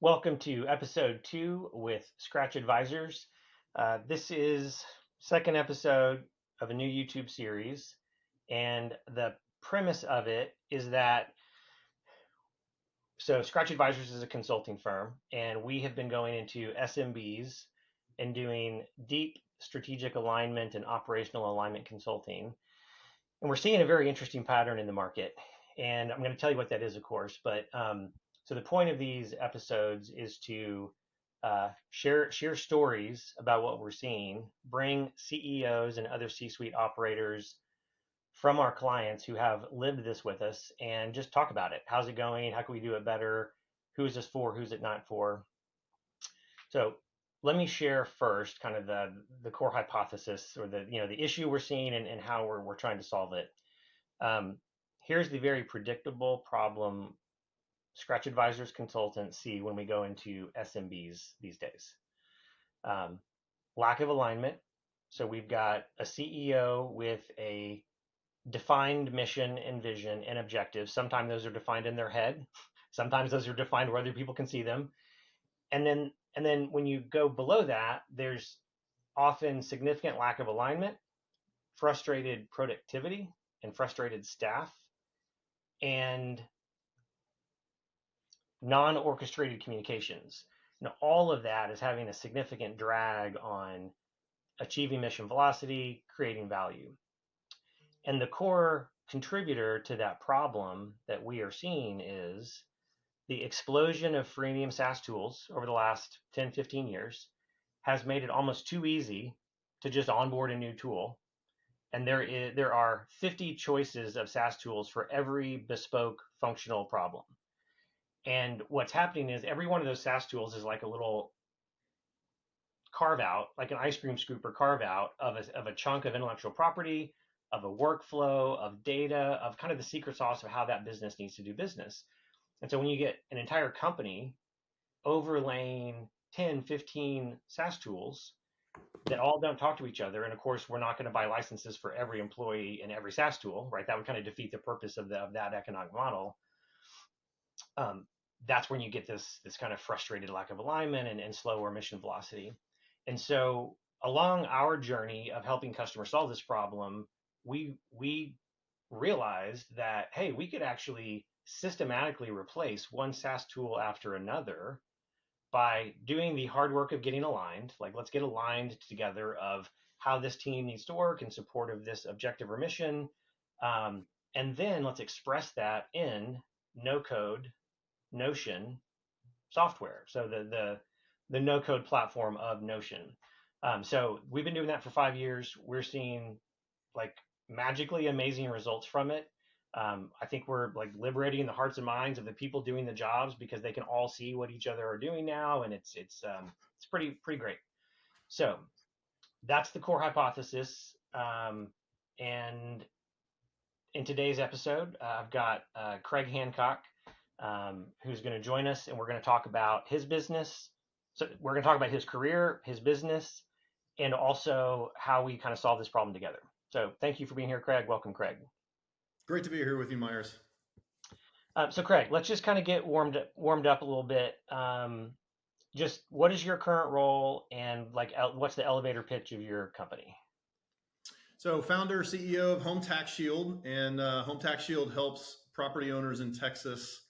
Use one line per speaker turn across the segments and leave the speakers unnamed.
Welcome to episode 2 with Scratch Advisors. This is second episode of a new YouTube series, and the premise of it is that Scratch Advisors is a consulting firm, and we have been going into SMBs and doing deep strategic alignment and operational alignment consulting. And we're seeing a very interesting pattern in the market. And I'm going to tell you what that is, of course. So the point of these episodes is to share stories about what we're seeing, bring CEOs and other C-suite operators from our clients who have lived this with us, and just talk about it. How's it going? How can we do it better? Who is this for? Who's it not for? So let me share first kind of the core hypothesis, or the issue we're seeing, and how we're trying to solve it. Um, Here's the very predictable problem Scratch Advisors consultants see when we go into SMBs these days. Um, Lack of alignment. So we've got a CEO with a defined mission and vision and objectives. Sometimes those are defined in their head. Sometimes those are defined where other people can see them. And then when you go below that, there's often significant lack of alignment, frustrated productivity, and frustrated staff, and non-orchestrated communications. Now, all of that is having a significant drag on achieving mission velocity, creating value. And the core contributor to that problem that we are seeing is the explosion of freemium SaaS tools over the last 10, 15 years has made it almost too easy to just onboard a new tool. And there are 50 choices of SaaS tools for every bespoke functional problem. And what's happening is every one of those SaaS tools is like a little carve out, like an ice cream scooper carve out of a chunk of intellectual property, of a workflow, of data, of kind of the secret sauce of how that business needs to do business. And so when you get an entire company overlaying 10, 15 SaaS tools that all don't talk to each other, and of course, we're not going to buy licenses for every employee in every SaaS tool, right? That would kind of defeat the purpose of that economic model. That's when you get this kind of frustrated lack of alignment and slower mission velocity. And so along our journey of helping customers solve this problem, we realized that, hey, we could actually systematically replace one SaaS tool after another by doing the hard work of getting aligned. Like, let's get aligned together of how this team needs to work in support of this objective or mission. And then let's express that in no code Notion software. So the no code platform of Notion. So we've been doing that for 5 years. We're seeing like magically amazing results from it. I think we're like liberating the hearts and minds of the people doing the jobs because they can all see what each other are doing now, and it's pretty great. So that's the core hypothesis. And in today's episode, I've got Craig Hancock, who's going to join us, and we're going to talk about his business. So we're going to talk about his career, his business, and also how we kind of solve this problem together. So thank you for being here, Craig. Welcome, Craig.
Great to be here with you, Myers.
So Craig, let's just kind of get warmed up a little bit. Just what is your current role, and like what's the elevator pitch of your company?
So, founder, CEO of Home Tax Shield, and Home Tax Shield helps property owners in Texas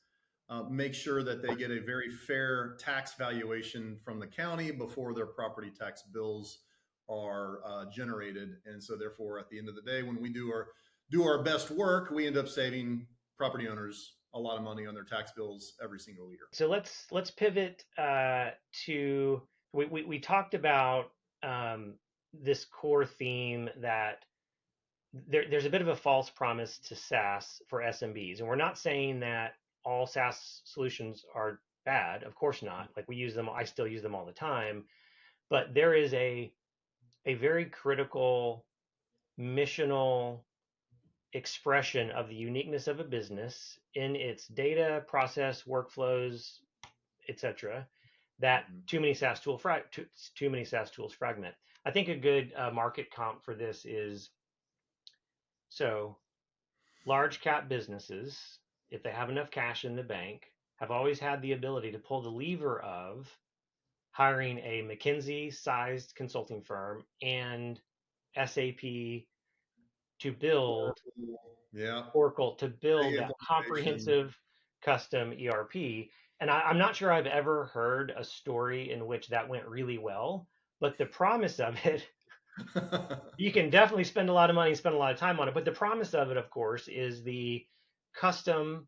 make sure that they get a very fair tax valuation from the county before their property tax bills are generated. And so, therefore, at the end of the day, when we do our best work, we end up saving property owners a lot of money on their tax bills every single year.
So let's pivot to we talked about this core theme that there's a bit of a false promise to SaaS for SMBs, and we're not saying that all SaaS solutions are bad. Of course not. Like, we use them, I still use them all the time, but there is a very critical missional expression of the uniqueness of a business in its data, process, workflows, etc., that too many SaaS tools fragment. I think a good market comp for this is, so large cap businesses, if they have enough cash in the bank, have always had the ability to pull the lever of hiring a McKinsey-sized consulting firm and SAP to build
Yeah.
Oracle to
Big
build that
implementation.
comprehensive custom ERP. And I'm not sure I've ever heard a story in which that went really well, but the promise of it, you can definitely spend a lot of money, spend a lot of time on it. But the promise of it, of course, is the custom,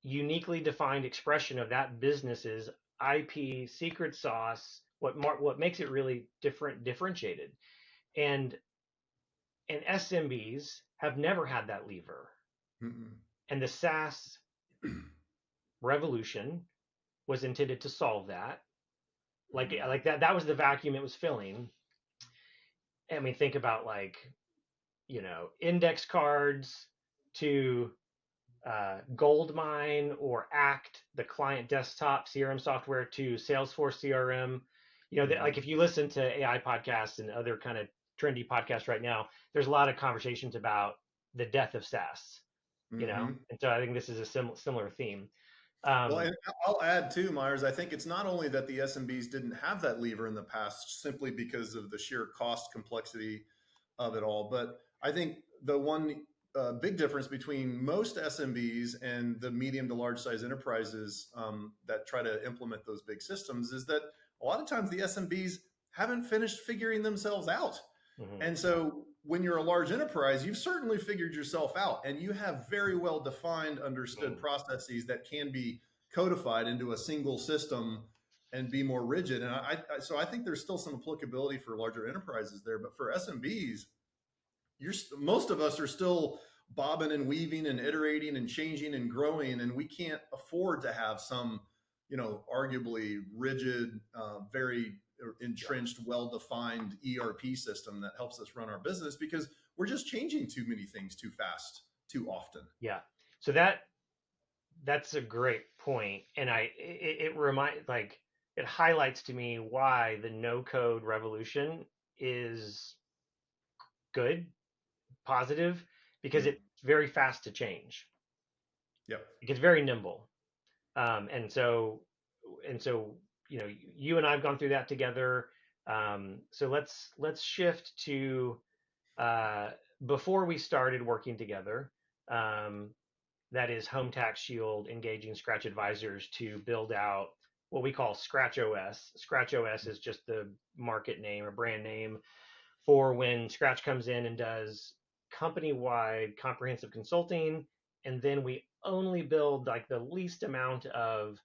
uniquely defined expression of that business's IP secret sauce. What makes it really differentiated, and SMBs have never had that lever,
Mm-mm.
and the SaaS revolution was intended to solve that. Like that was the vacuum it was filling. I mean, think about like, index cards to Goldmine or Act, the client desktop CRM software, to Salesforce CRM.
Mm-hmm.
Like if you listen to AI podcasts and other kind of trendy podcasts right now, there's a lot of conversations about the death of SaaS.
Mm-hmm.
And so I think this is a similar theme.
Well,
Um,
and I'll add too, Myers, I think it's not only that the SMBs didn't have that lever in the past simply because of the sheer cost complexity of it all, but I think the one big difference between most SMBs and the medium to large size enterprises that try to implement those big systems is that a lot of times the SMBs haven't finished figuring themselves out.
mhm,
And so when you're a large enterprise, you've certainly figured yourself out and you have very well defined, understood
mm,
processes that can be codified into a single system and be more rigid. And so I think there's still some applicability for larger enterprises there, but for SMBs, most of us are still bobbing and weaving and iterating and changing and growing, and we can't afford to have some, arguably rigid, very
yeah,
entrenched, well-defined ERP system that helps us run our business because we're just changing too many things too fast, too often.
yeah. So that's a great point, and it highlights to me why the no code revolution is good, positive, because
Mm.
it's very fast to change.
Yep.
It gets very nimble, and so you and I've gone through that together. So let's shift to uh, before we started working together. Um, that is Home Tax Shield engaging Scratch advisors to build out what we call Scratch OS. Scratch OS is just the market name or brand name for when Scratch comes in and does company wide comprehensive consulting. And then we only build like the least amount of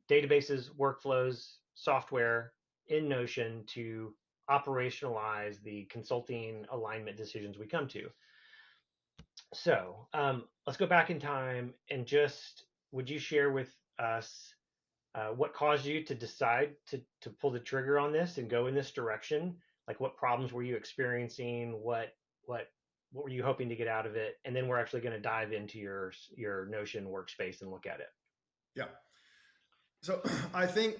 databases, workflows, software in Notion to operationalize the consulting alignment decisions we come to. So let's go back in time and just would you share with us what caused you to decide to pull the trigger on this and go in this direction? Like what problems were you experiencing? What what were you hoping to get out of it? And then we're actually going to dive into your Notion workspace and look at it.
Yeah. So I think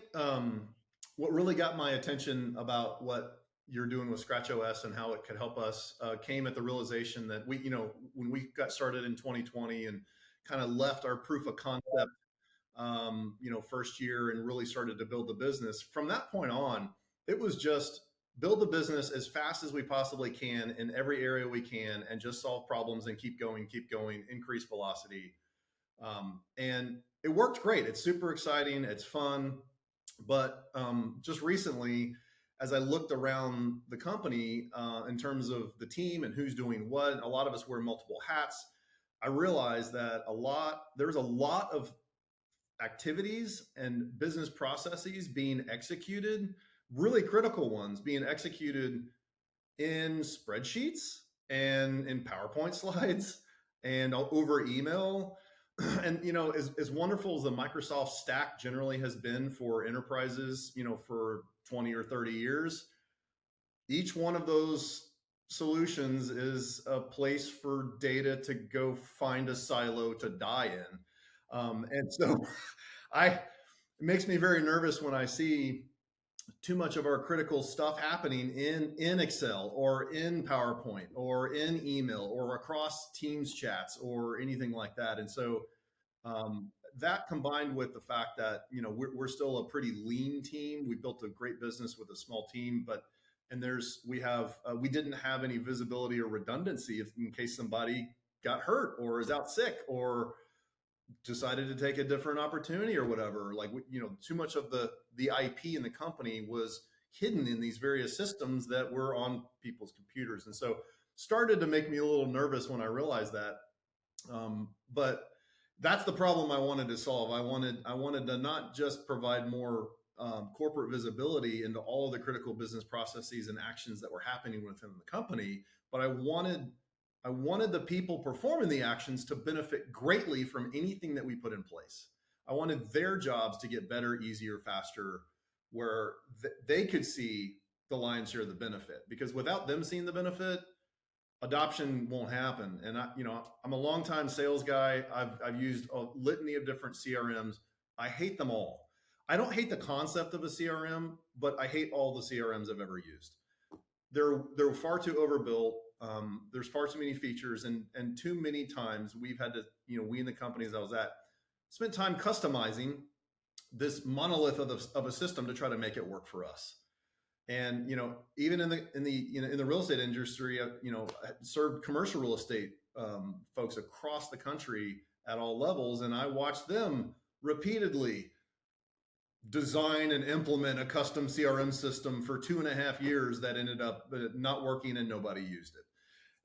what really got my attention about what you're doing with Scratch OS and how it could help us came at the realization that when we got started in 2020 and kind of left our proof of concept, first year and really started to build the business. From that point on, it was just build the business as fast as we possibly can in every area we can and just solve problems and keep going, increase velocity. And it worked great. It's super exciting. It's fun. But just recently, as I looked around the company in terms of the team and who's doing what, a lot of us wear multiple hats. I realized that there's a lot of activities and business processes being executed, really critical ones being executed in spreadsheets and in PowerPoint slides and over email. And as wonderful as the Microsoft stack generally has been for enterprises, for 20 or 30 years, each one of those solutions is a place for data to go find a silo to die in. And so it makes me very nervous when I see too much of our critical stuff happening in Excel or in PowerPoint or in email or across Teams chats or anything like that. And so That combined with the fact that we're still a pretty lean team. We built a great business with a small team, but and we didn't have any visibility or redundancy in case somebody got hurt or is out sick or decided to take a different opportunity or whatever. Like too much of the IP in the company was hidden in these various systems that were on people's computers, and so started to make me a little nervous when I realized that. But that's the problem I wanted to solve. I wanted to not just provide more corporate visibility into all of the critical business processes and actions that were happening within the company, but I wanted the people performing the actions to benefit greatly from anything that we put in place. I wanted their jobs to get better, easier, faster, where they could see the lion's share of the benefit. Because without them seeing the benefit, adoption won't happen. And I'm a longtime sales guy. I've used a litany of different CRMs. I hate them all. I don't hate the concept of a CRM, but I hate all the CRMs I've ever used. They're far too overbuilt. There's far too many features, and too many times we've had to, we in the companies I was at, spent time customizing this monolith of a system to try to make it work for us. And even in the real estate industry, served commercial real estate folks across the country at all levels, and I watched them repeatedly design and implement a custom CRM system for 2.5 years that ended up not working and nobody used it.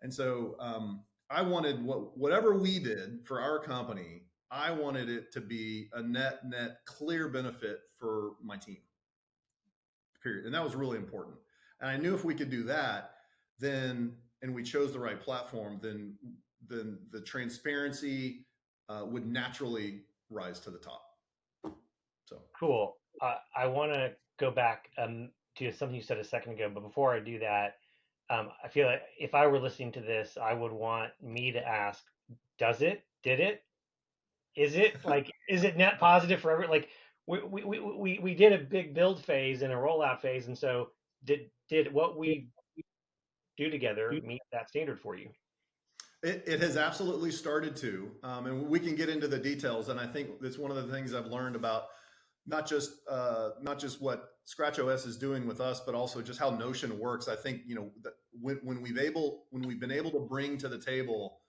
And so I wanted whatever we did for our company, I wanted it to be a net clear benefit for my team. Period. And that was really important. And I knew if we could do that, and we chose the right platform, then the transparency would naturally rise to the top. So
Cool. I want to go back to something you said a second ago, but before I do that, I feel like if I were listening to this, I would want me to ask, does it? Did it? Is it like, is it net positive for every, like, we did a big build phase and a rollout phase. And so did what we do together meet that standard for you?
it has absolutely started to, and we can get into the details. And I think that's one of the things I've learned about not just what ScratchOS is doing with us, but also just how Notion works. I think that when we've been able to bring to the table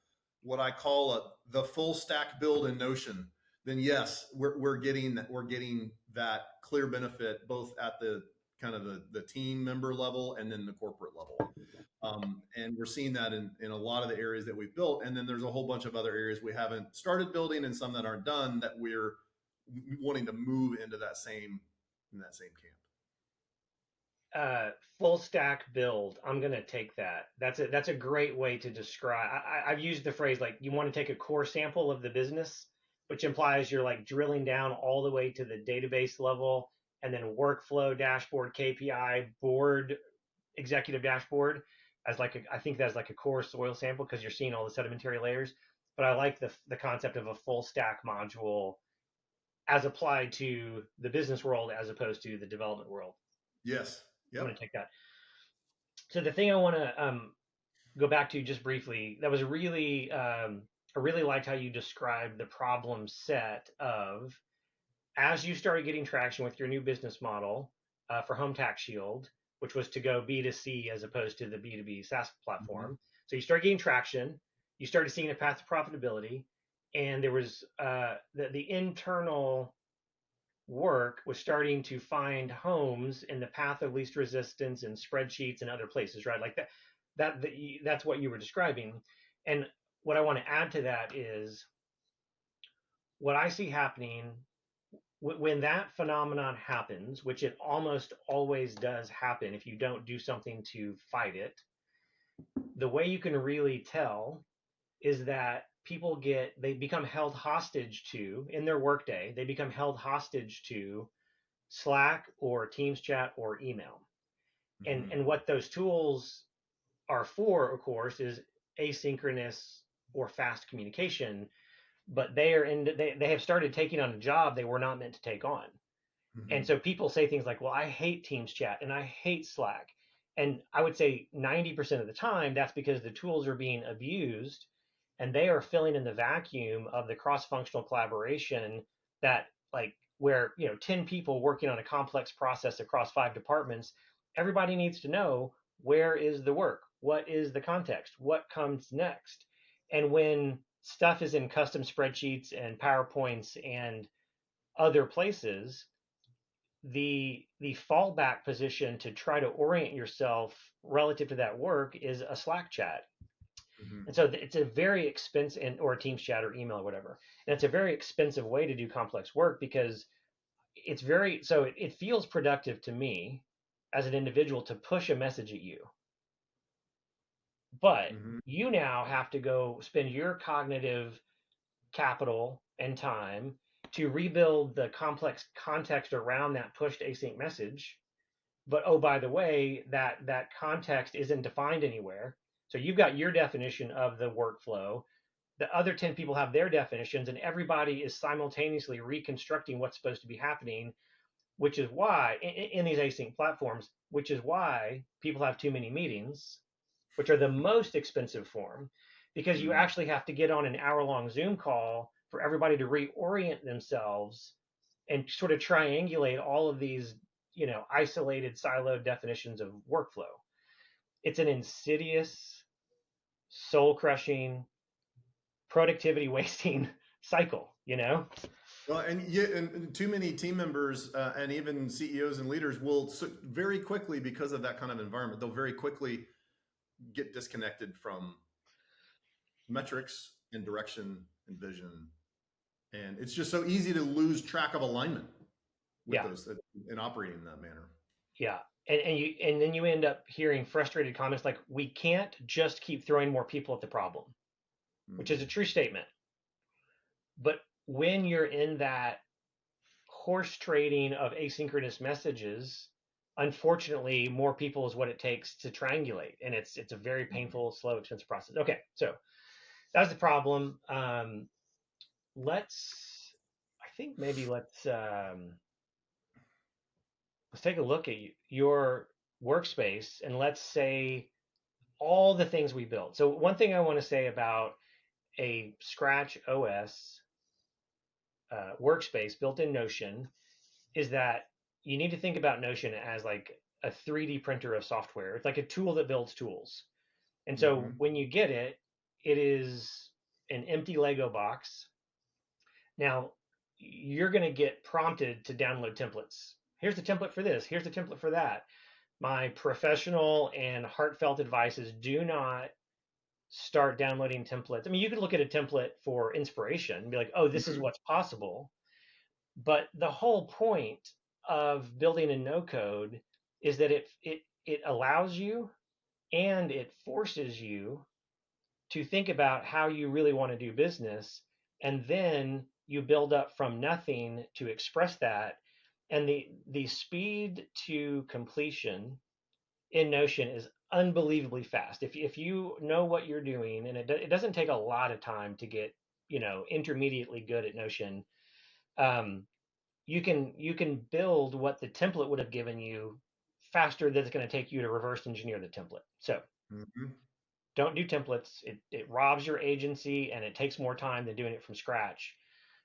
what I call the full stack build in Notion, then yes, we're getting that clear benefit both at the kind of the team member level and then the corporate level. And we're seeing that in a lot of the areas that we've built. And then there's a whole bunch of other areas we haven't started building and some that aren't done that we're wanting to move into that same camp.
Full stack build. I'm gonna take that. That's a great way to describe. I've used the phrase like you want to take a core sample of the business, which implies you're like drilling down all the way to the database level and then workflow dashboard, KPI, board, executive dashboard as like I think that's like a core soil sample because you're seeing all the sedimentary layers. But I like the concept of a full stack module as applied to the business world as opposed to the development world.
Yes. Yep.
I'm going to take that. So the thing I want to go back to just briefly, that was really, I really liked how you described the problem set of as you started getting traction with your new business model for Home Tax Shield, which was to go B2C as opposed to the B2B SaaS platform. Mm-hmm. So you started getting traction, you started seeing a path to profitability, and there was the internal work was starting to find homes in the path of least resistance and spreadsheets and other places, right? Like that's what you were describing. And what I want to add to that is what I see happening when that phenomenon happens, which it almost always does happen if you don't do something to fight it. The way you can really tell is that they become held hostage to in their workday. They become held hostage to Slack or Teams chat or email. Mm-hmm. And what those tools are for, of course, is asynchronous or fast communication. But they have started taking on a job they were not meant to take on. Mm-hmm. And so people say things like, well, I hate Teams chat and I hate Slack. And I would say 90% of the time, that's because the tools are being abused and they are filling in the vacuum of the cross-functional collaboration that, like, where 10 people working on a complex process across 5 departments, everybody needs to know where is the work, what is the context, what comes next. And when stuff is in custom spreadsheets and PowerPoints and other places, the fallback position to try to orient yourself relative to that work is a Slack chat.
Mm-hmm.
And so it's a very expensive, or a Teams chat or email or whatever. And it's a very expensive way to do complex work because it feels productive to me as an individual to push a message at you. But
Mm-hmm.
you now have to go spend your cognitive capital and time to rebuild the complex context around that pushed async message. But oh, by the way, that context isn't defined anywhere. So you've got your definition of the workflow. The other 10 people have their definitions, and everybody is simultaneously reconstructing what's supposed to be happening, which is why in these async platforms, which is why people have too many meetings, which are the most expensive form, because you
Mm-hmm.
actually have to get on an hour-long Zoom call for everybody to reorient themselves and sort of triangulate all of these, isolated, siloed definitions of workflow. It's an insidious, soul-crushing, productivity wasting cycle.
Well, and too many team members and even CEOs and leaders will very quickly, because of that kind of environment, they'll very quickly get disconnected from metrics and direction and vision. And it's just so easy to lose track of alignment with
Yeah,
those and operating in that manner.
yeah. And then you end up hearing frustrated comments like, we can't just keep throwing more people at the problem, which is a
Mm-hmm.
true statement. But when you're in that horse trading of asynchronous messages, unfortunately, more people is what it takes to triangulate, and it's a very
Mm-hmm.
painful, slow, expensive process. Okay, so that's the problem. I think maybe let's take a look at your workspace, and let's say all the things we built. So one thing I want to say about a Scratch OS workspace built in Notion is that you need to think about Notion as like a 3D printer of software. It's like a tool that builds tools. And so
Mm-hmm.
when you get it, it is an empty Lego box. Now, you're going to get prompted to download templates. Here's the template for this. Here's the template for that. My professional and heartfelt advice is do not start downloading templates. I mean, you could look at a template for inspiration and be like, oh, this is
Mm-hmm.
what's possible. But the whole point of building a no code is that it allows you and it forces you to think about how you really want to do business, and then you build up from nothing to express that. And the speed to completion in Notion is unbelievably fast. If you know what you're doing, and it doesn't take a lot of time to get intermediately good at Notion. um, you can build what the template would have given you faster than it's going to take you to reverse engineer the template. So
Mm-hmm.
don't do templates. It robs your agency and it takes more time than doing it from scratch.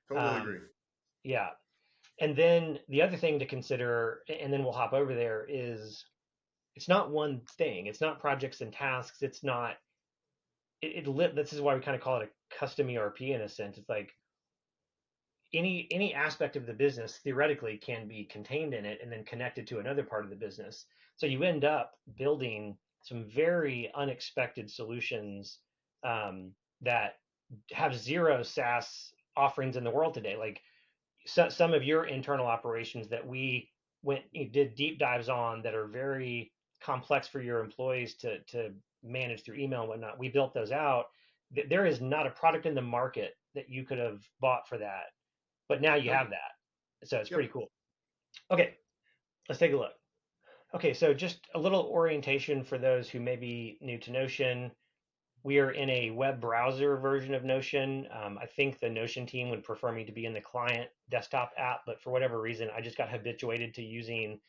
Totally
Um,
agree.
yeah. And then the other thing to consider, and then we'll hop over there, is it's not one thing. It's not projects and tasks. It's not, this is why we kind of call it a custom ERP in a sense. It's like any aspect of the business theoretically can be contained in it and then connected to another part of the business. So you end up building some very unexpected solutions that have zero SaaS offerings in the world today. Like some of your internal operations that we did deep dives on that are very complex for your employees to manage through email and whatnot. We built those out. There is not a product in the market that you could have bought for that, but now you
Nope.
have that. So it's pretty
Yep.
cool. Okay, let's take a look. Okay, so just a little orientation for those who may be new to Notion. We are in a web browser version of Notion. I think the Notion team would prefer me to be in the client desktop app, but for whatever reason, I just got habituated to using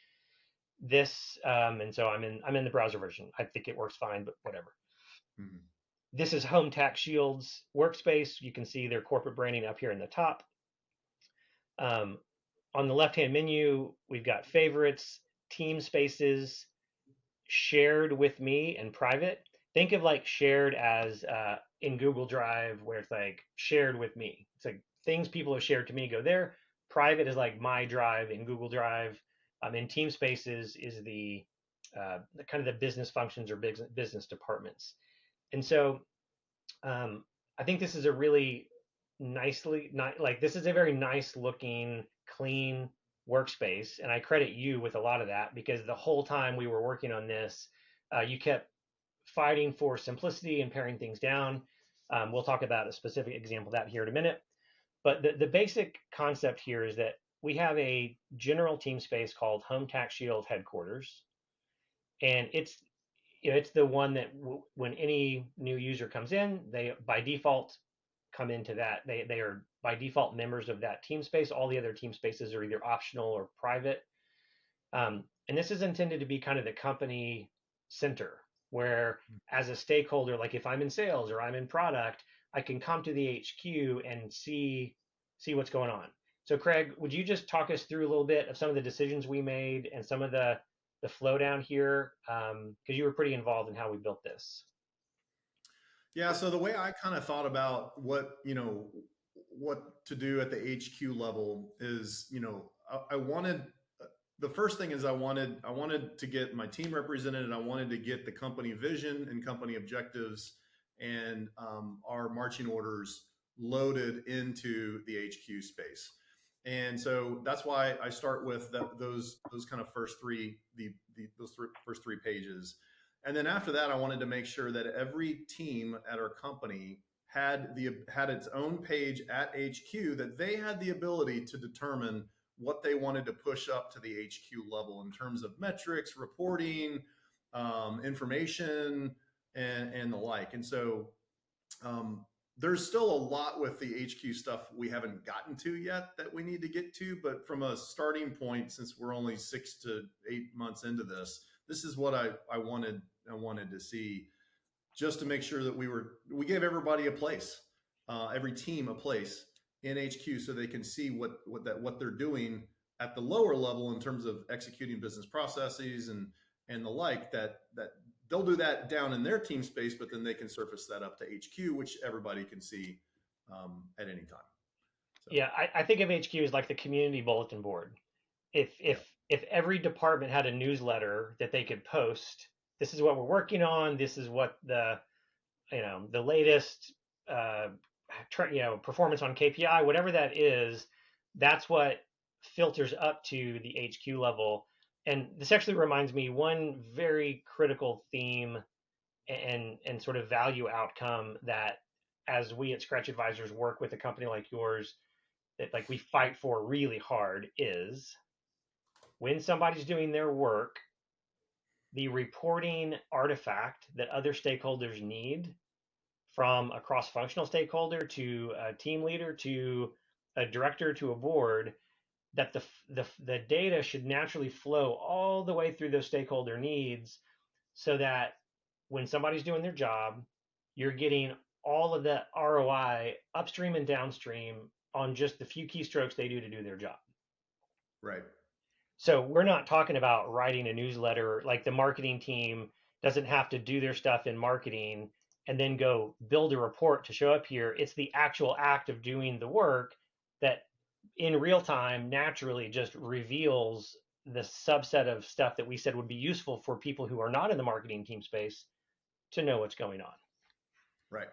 this, and so I'm in the browser version. I think it works fine, but whatever.
Mm-hmm.
This is Home Tax Shield's workspace. You can see their corporate branding up here in the top. On the left-hand menu, we've got favorites, team spaces, shared with me, and private. Think of like shared as in Google Drive, where it's like shared with me. It's like things people have shared to me go there. Private is like my drive in Google Drive. And team spaces is the kind of the business functions or business departments. And so I think this is a really like this is a very nice looking, clean workspace, and I credit you with a lot of that because the whole time we were working on this, you kept fighting for simplicity and paring things down. We'll talk about a specific example of that here in a minute. But the basic concept here is that we have a general team space called Home Tax Shield Headquarters, and it's the one that when any new user comes in, they by default come into that. They are by default members of that team space. All the other team spaces are either optional or private. And this is intended to be kind of the company center where as a stakeholder, like if I'm in sales or I'm in product, I can come to the HQ and see what's going on. So Craig, would you just talk us through a little bit of some of the decisions we made and some of the flow down here? Because you were pretty involved in how we built this.
Yeah. So the way I kind of thought about what to do at the HQ level is, I wanted, the first thing is I wanted to get my team represented, and I wanted to get the company vision and company objectives and our marching orders loaded into the HQ space. And so that's why I start with those kind of first three, first three pages. And then after that, I wanted to make sure that every team at our company had its own page at HQ, that they had the ability to determine what they wanted to push up to the HQ level in terms of metrics, reporting, information, and the like. And so there's still a lot with the HQ stuff we haven't gotten to yet that we need to get to. But from a starting point, since we're only 6 to 8 months into this, this is what I wanted to see, just to make sure that we gave everybody a place, every team a place in HQ, so they can see what they're doing at the lower level in terms of executing business processes and the like, that they'll do that down in their team space, but then they can surface that up to HQ, which everybody can see at any time.
So. Yeah, I think of HQ as like the community bulletin board. If every department had a newsletter that they could post, this is what we're working on, this is what the latest performance on KPI, whatever that is, that's what filters up to the HQ level. And this actually reminds me one very critical theme and sort of value outcome that as we at Scratch Advisors work with a company like yours, that like we fight for really hard, is when somebody's doing their work, the reporting artifact that other stakeholders need, from a cross-functional stakeholder to a team leader to a director to a board, that the data should naturally flow all the way through those stakeholder needs, so that when somebody's doing their job, you're getting all of the ROI upstream and downstream on just the few keystrokes they do to do their job.
Right.
So we're not talking about writing a newsletter. Like the marketing team doesn't have to do their stuff in marketing and then go build a report to show up here. It's the actual act of doing the work that in real time naturally just reveals the subset of stuff that we said would be useful for people who are not in the marketing team space to know what's going on.
Right.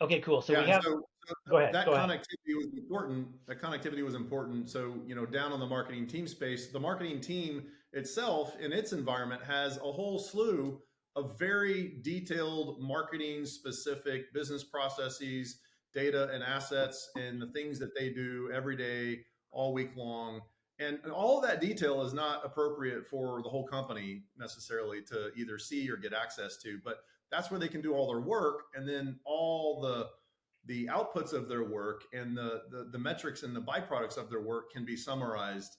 Okay, cool. So we have, go ahead.
That connectivity was important. That connectivity was important. So, down on the marketing team space, the marketing team itself in its environment has a whole slew of very detailed marketing specific business processes, data and assets, and the things that they do every day, all week long. And all of that detail is not appropriate for the whole company necessarily to either see or get access to, but that's where they can do all their work. And then all the outputs of their work and the metrics and the byproducts of their work can be summarized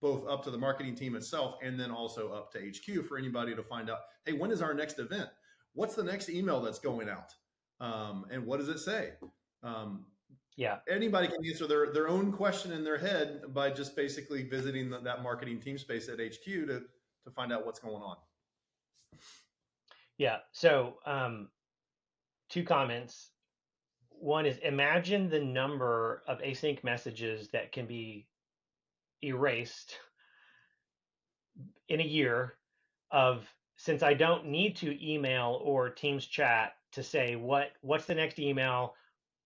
both up to the marketing team itself and then also up to HQ for anybody to find out, hey, when is our next event? what's the next email that's going out, and what does it say? Um,
Yeah.
Anybody can answer their own question in their head by just basically visiting that marketing team space at HQ to find out what's going on.
Yeah. So, two comments. One is, imagine the number of async messages that can be erased in a year of, since I don't need to email or Teams chat to say what's the next email,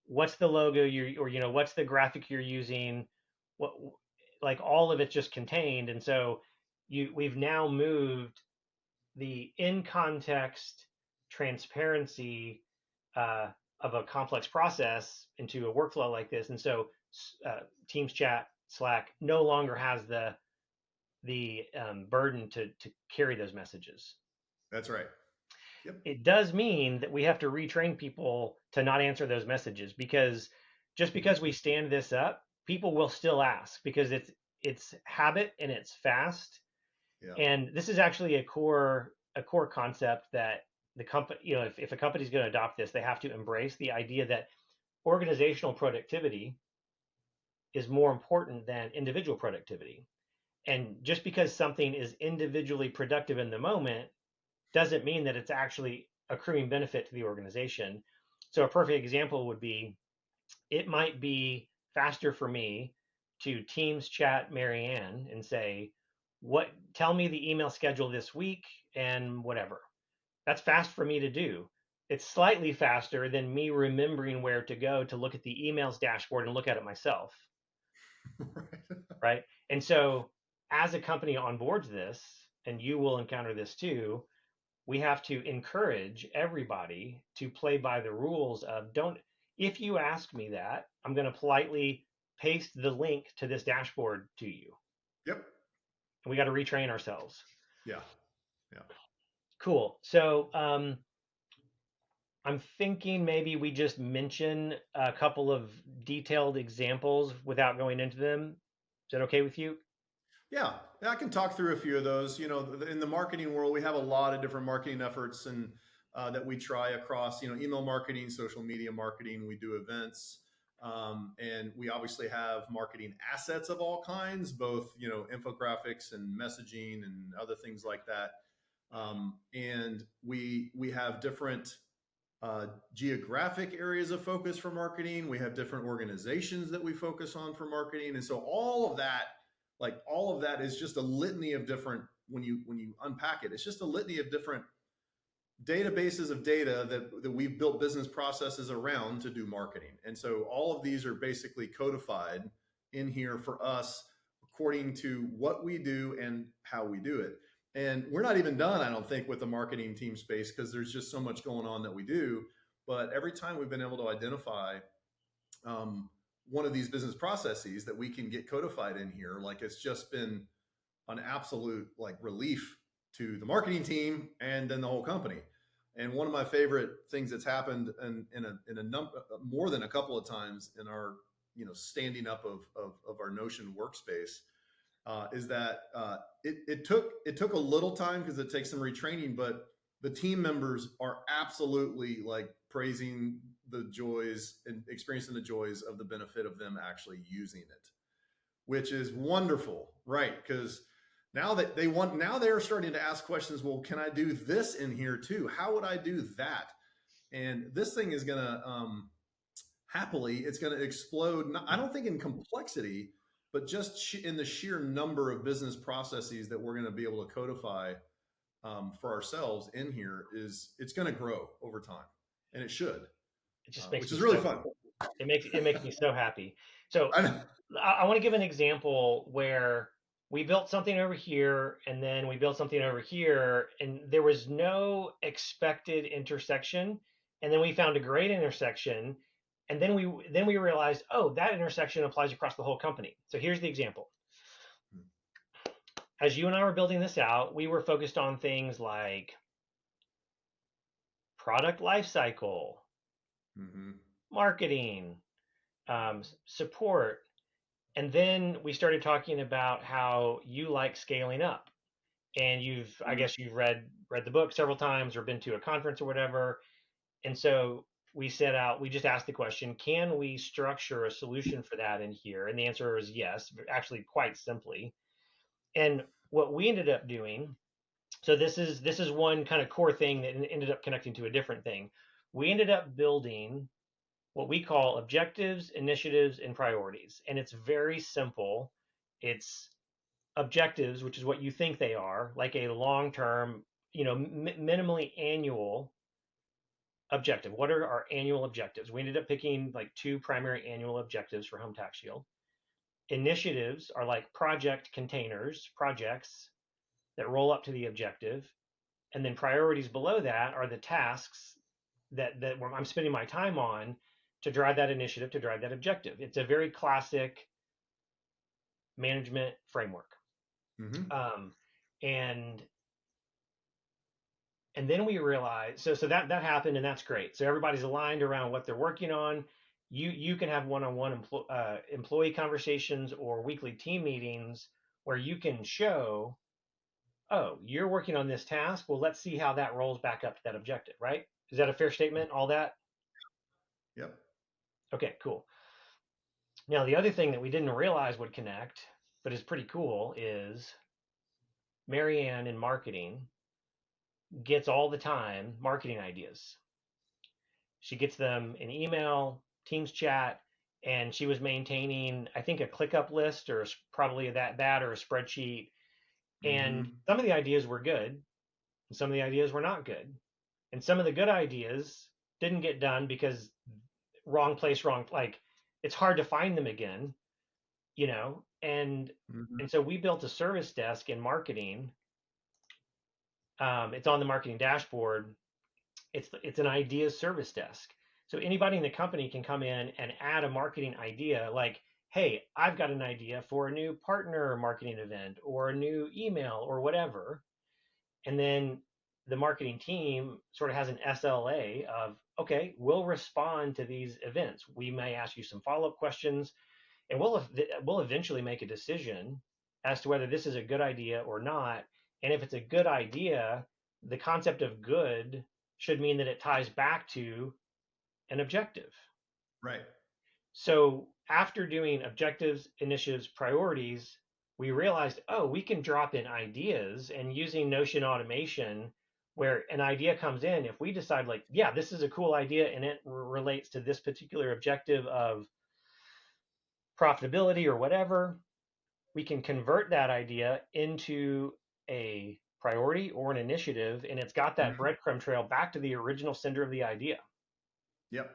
what's the logo or what's the graphic you're using, what, like, all of it's just contained. And so we've now moved the in context transparency of a complex process into a workflow like this. And so Teams chat, Slack no longer has the burden to carry those messages.
That's right. Yep.
It does mean that we have to retrain people to not answer those messages, because just because we stand this up, people will still ask, because it's habit and it's fast.
Yeah.
And this is actually a core concept that the company, if a company is going to adopt this, they have to embrace the idea that organizational productivity is more important than individual productivity. And just because something is individually productive in the moment doesn't mean that it's actually accruing benefit to the organization. So a perfect example would be, it might be faster for me to Teams chat Marianne and say, tell me the email schedule this week and whatever. That's fast for me to do. It's slightly faster than me remembering where to go to look at the emails dashboard and look at it myself. Right. And so as a company onboards this, and you will encounter this too, we have to encourage everybody to play by the rules of, if you ask me that, I'm going to politely paste the link to this dashboard to you.
Yep.
And we got to retrain ourselves.
Yeah. Yeah.
Cool. So I'm thinking maybe we just mention a couple of detailed examples without going into them. Is that okay with you?
Yeah, I can talk through a few of those. In the marketing world, we have a lot of different marketing efforts and that we try across, email marketing, social media marketing. We do events, and we obviously have marketing assets of all kinds, both infographics and messaging and other things like that. And we have different geographic areas of focus for marketing. We have different organizations that we focus on for marketing, and so all of that is just a litany of different, when you unpack it, it's just a litany of different databases of data that we've built business processes around to do marketing. And so all of these are basically codified in here for us according to what we do and how we do it. And we're not even done, I don't think, with the marketing team space, because there's just so much going on that we do. But every time we've been able to identify one of these business processes that we can get codified in here, like, it's just been an absolute relief to the marketing team and then the whole company. And one of my favorite things that's happened in a number, more than a couple of times in our standing up of our Notion workspace, is that it took a little time because it takes some retraining, but the team members are absolutely praising the joys and experiencing the joys of the benefit of them actually using it, which is wonderful, right? Because now they're starting to ask questions. Well, can I do this in here too? How would I do that? And this thing is going to happily, it's going to explode. I don't think in complexity, but just in the sheer number of business processes that we're going to be able to codify for ourselves in here. It's going to grow over time, and it should.
It just makes
which is really fun.
It makes me so happy. So I want to give an example where we built something over here, and then we built something over here, and there was no expected intersection, and then we found a great intersection, and then we realized, oh, that intersection applies across the whole company. So here's the example. As you and I were building this out, we were focused on things like product lifecycle, marketing, support. And then we started talking about how you like scaling up. and I guess you've read the book several times or been to a conference or whatever. And so we just asked the question, can we structure a solution for that in here? And the answer is yes, actually quite simply. And what we ended up doing, so this is one kind of core thing that ended up connecting to a different thing. We ended up building what we call objectives, initiatives, and priorities. And it's very simple. It's objectives, which is what you think they are, like a long-term, minimally annual objective. What are our annual objectives? We ended up picking like two primary annual objectives for Home Tax Shield. Initiatives are like project containers, projects that roll up to the objective. And then priorities below that are the tasks that I'm spending my time on to drive that initiative, to drive that objective. It's a very classic management framework.
Mm-hmm.
And then we realized, so that happened, and that's great. So everybody's aligned around what they're working on. You can have one-on-one employee conversations or weekly team meetings where you can show, oh, you're working on this task. Well, let's see how that rolls back up to that objective, right? Is that a fair statement? All that?
Yep.
Okay, cool. Now, the other thing that we didn't realize would connect, but is pretty cool, is Marianne in marketing gets all the time marketing ideas. She gets them in email, Teams chat, and she was maintaining, I think, a ClickUp list or probably that or a spreadsheet. And
Mm-hmm.
some of the ideas were good, and some of the ideas were not good. And some of the good ideas didn't get done because wrong place, wrong, like it's hard to find them again, and
Mm-hmm.
so we built a service desk in marketing. It's on the marketing dashboard. It's an ideas service desk. So anybody in the company can come in and add a marketing idea like, hey, I've got an idea for a new partner marketing event or a new email or whatever. And then the marketing team sort of has an SLA of, okay, we'll respond to these events. We may ask you some follow-up questions, and we'll eventually make a decision as to whether this is a good idea or not. And if it's a good idea, the concept of good should mean that it ties back to an objective.
Right.
So after doing objectives, initiatives, priorities, we realized, oh, we can drop in ideas, and using Notion automation where an idea comes in, if we decide like, yeah, this is a cool idea and it relates to this particular objective of profitability or whatever, we can convert that idea into a priority or an initiative, and it's got that
Mm-hmm.
breadcrumb trail back to the original sender of the idea.
Yep.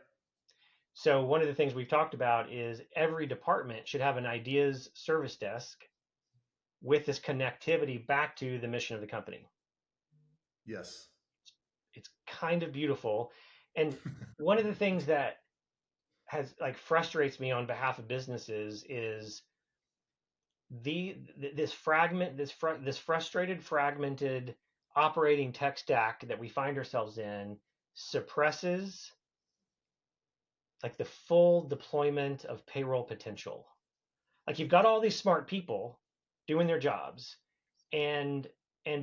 So one of the things we've talked about is every department should have an ideas service desk with this connectivity back to the mission of the company.
Yes.
It's kind of beautiful. And one of the things that has like frustrates me on behalf of businesses is this frustrated, fragmented operating tech stack that we find ourselves in suppresses like the full deployment of payroll potential. Like you've got all these smart people doing their jobs, and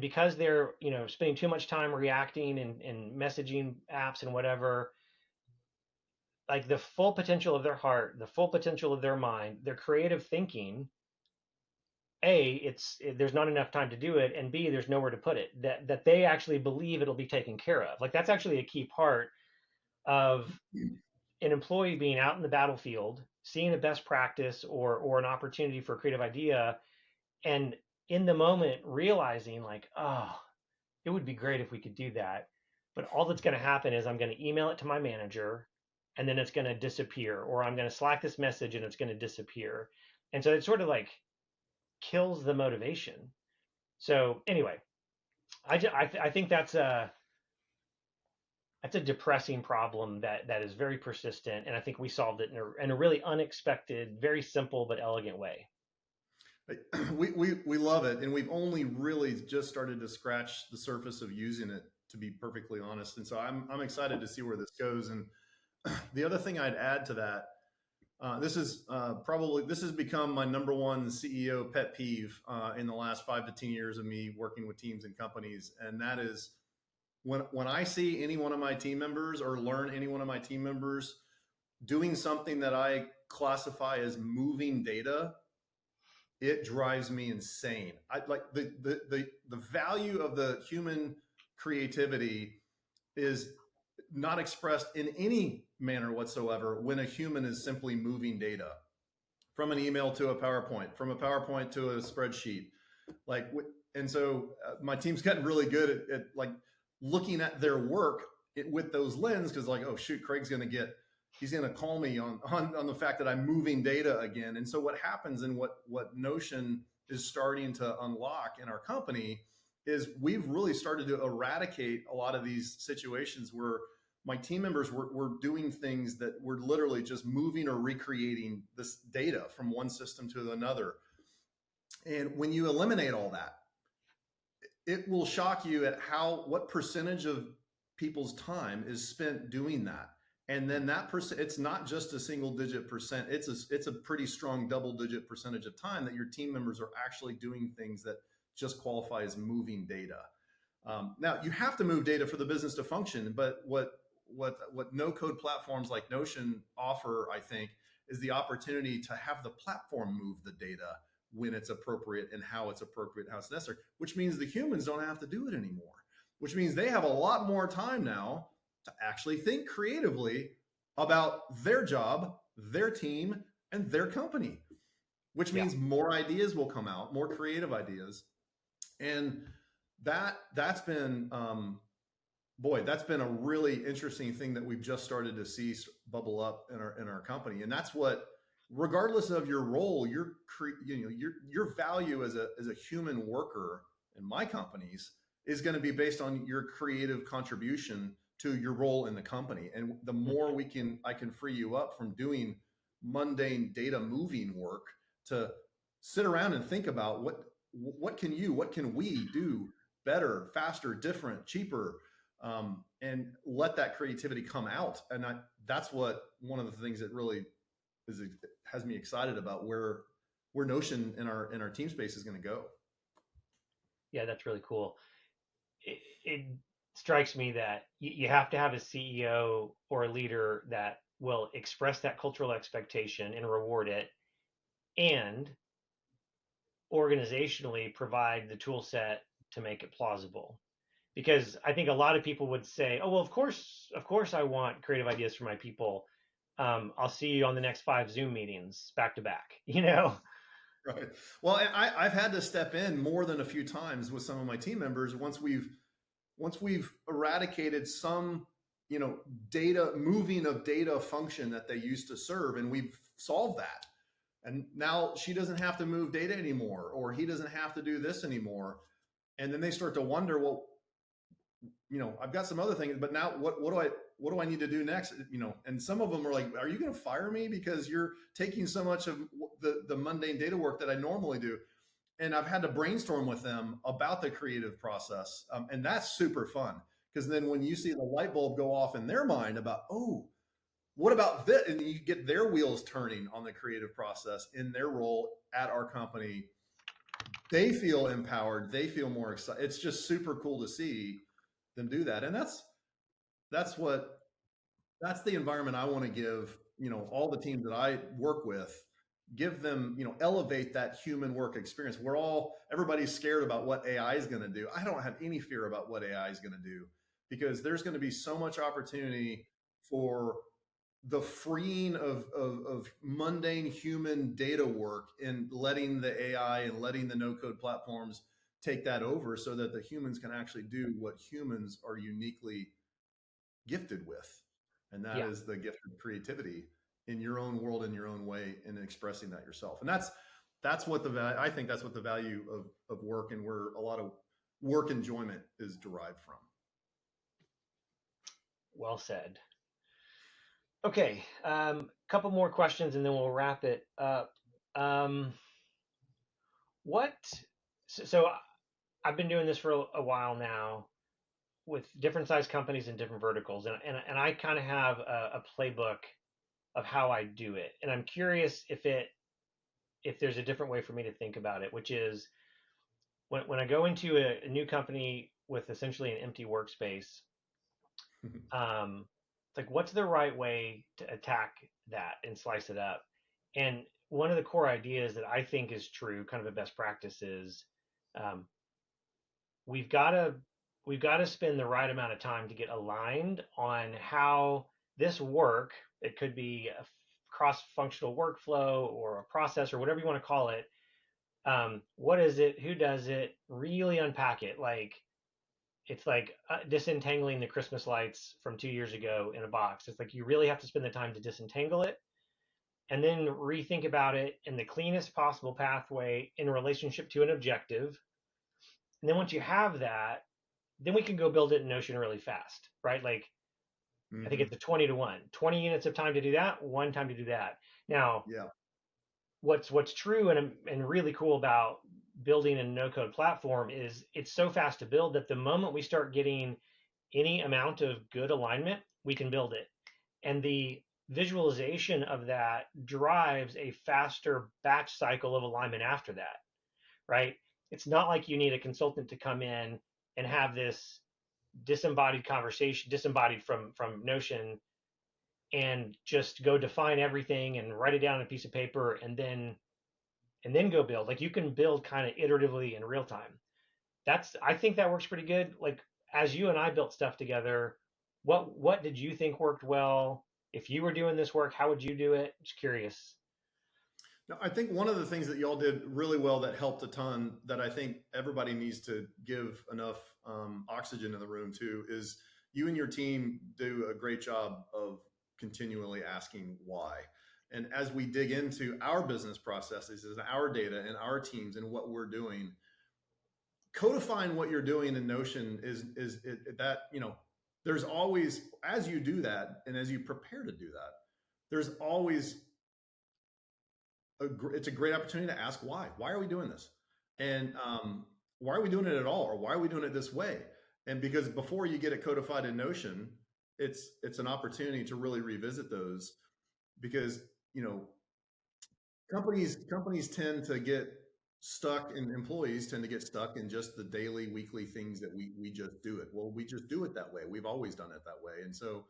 because they're spending too much time reacting and messaging apps and whatever, like the full potential of their heart, the full potential of their mind, their creative thinking, there's not enough time to do it, and B, there's nowhere to put it that they actually believe it'll be taken care of. Like that's actually a key part of an employee being out in the battlefield, seeing a best practice or an opportunity for a creative idea, and in the moment realizing like, oh, it would be great if we could do that. But all that's going to happen is I'm going to email it to my manager, and then it's going to disappear, or I'm going to Slack this message and it's going to disappear. And so it sort of like kills the motivation. So anyway, I think that's a depressing problem that is very persistent, and I think we solved it in a really unexpected, very simple but elegant way.
We love it, and we've only really just started to scratch the surface of using it, to be perfectly honest. And so I'm excited to see where this goes. And the other thing I'd add to that, This has become my number one CEO pet peeve in the last 5 to 10 years of me working with teams and companies, and that is when I see any one of my team members or learn any one of my team members doing something that I classify as moving data, it drives me insane. I like the value of the human creativity is not expressed in any manner whatsoever when a human is simply moving data from an email to a PowerPoint, from a PowerPoint to a spreadsheet. Like, and so my team's gotten really good at like looking at their work with those lenses, because like, oh shoot, he's going to call me on the fact that I'm moving data again. And so what happens, and what Notion is starting to unlock in our company, is we've really started to eradicate a lot of these situations where my team members were doing things that were literally just moving or recreating this data from one system to another. And when you eliminate all that, it will shock you at what percentage of people's time is spent doing that. And then that it's not just a single digit percent, it's a pretty strong double digit percentage of time that your team members are actually doing things that just qualify as moving data. Now you have to move data for the business to function, but what no code platforms like Notion offer, I think, is the opportunity to have the platform move the data when it's appropriate and how it's appropriate, how it's necessary, which means the humans don't have to do it anymore, which means they have a lot more time now to actually think creatively about their job, their team, and their company, which means more ideas will come out, more creative ideas. And that's been, that's been a really interesting thing that we've just started to see bubble up in our company. And that's what, regardless of your role, your value as a human worker in my companies is going to be based on your creative contribution to your role in the company. And the more I can free you up from doing mundane data moving work to sit around and think about what can we do better, faster, different, cheaper, and let that creativity come out. And that's what one of the things that really has me excited about where Notion in our team space is going to go.
Yeah, that's really cool. It strikes me that you have to have a CEO or a leader that will express that cultural expectation and reward it, and organizationally provide the tool set to make it plausible. Because I think a lot of people would say, oh, well, of course I want creative ideas for my people. I'll see you on the next 5 Zoom meetings back to back,
Right. Well, I've had to step in more than a few times with some of my team members once we've eradicated some, data moving of data function that they used to serve, and we've solved that. And now she doesn't have to move data anymore, or he doesn't have to do this anymore. And then they start to wonder, well, I've got some other things, but now what do I need to do next? And some of them are like, are you going to fire me because you're taking so much of the mundane data work that I normally do? And I've had to brainstorm with them about the creative process. And that's super fun, because then when you see the light bulb go off in their mind about, oh, what about this? And you get their wheels turning on the creative process in their role at our company. They feel empowered. They feel more excited. It's just super cool to see them do that. And that's the environment I want to give, all the teams that I work with, give them, elevate that human work experience. Everybody's scared about what AI is going to do. I don't have any fear about what AI is going to do, because there's going to be so much opportunity for the freeing of mundane human data work and letting the AI and letting the no-code platforms take that over, so that the humans can actually do what humans are uniquely gifted with. And that is the gift of creativity in your own world, in your own way, and expressing that yourself. And that's what I think that's what the value of work, and where a lot of work enjoyment is derived from.
Well said. Okay, couple more questions and then we'll wrap it up. So I've been doing this for a while now with different size companies and different verticals, and I kind of have a playbook of how I do it. And I'm curious if there's a different way for me to think about it, which is when I go into a new company with essentially an empty workspace, it's like, what's the right way to attack that and slice it up? And one of the core ideas that I think is true, kind of a best practice, is um, we've got to we've got to spend the right amount of time to get aligned on how this work. It could be a cross-functional workflow or a process or whatever you want to call it. What is it? Who does it? Really unpack it. Like it's like disentangling the Christmas lights from 2 years ago in a box. It's like you really have to spend the time to disentangle it and then rethink about it in the cleanest possible pathway in relationship to an objective. And then once you have that, then we can go build it in Notion really fast, right? Like I think it's
Mm-hmm.
a 20 to 1, 20 units of time to do that, one time to do that. Now,
Yeah.
what's true and really cool about building a no code platform is it's so fast to build that the moment we start getting any amount of good alignment, we can build it. And the visualization of that drives a faster batch cycle of alignment after that, right? It's not like you need a consultant to come in and have this disembodied conversation, disembodied from Notion, and just go define everything and write it down on a piece of paper and then go build. Like you can build kind of iteratively in real time. I think that works pretty good. Like as you and I built stuff together, what did you think worked well? If you were doing this work, how would you do it? Just curious.
Now, I think one of the things that y'all did really well that helped a ton that I think everybody needs to give enough oxygen in the room to is you and your team do a great job of continually asking why. And as we dig into our business processes and our data and our teams and what we're doing, codifying what you're doing in Notion that, there's always, as you do that and as you prepare to do that, there's always it's a great opportunity to ask why. Why are we doing this? And why are we doing it at all? Or why are we doing it this way? And because before you get it codified in Notion, it's an opportunity to really revisit those because companies tend to get stuck and employees tend to get stuck in just the daily, weekly things that we just do it. Well, we just do it that way. We've always done it that way. And so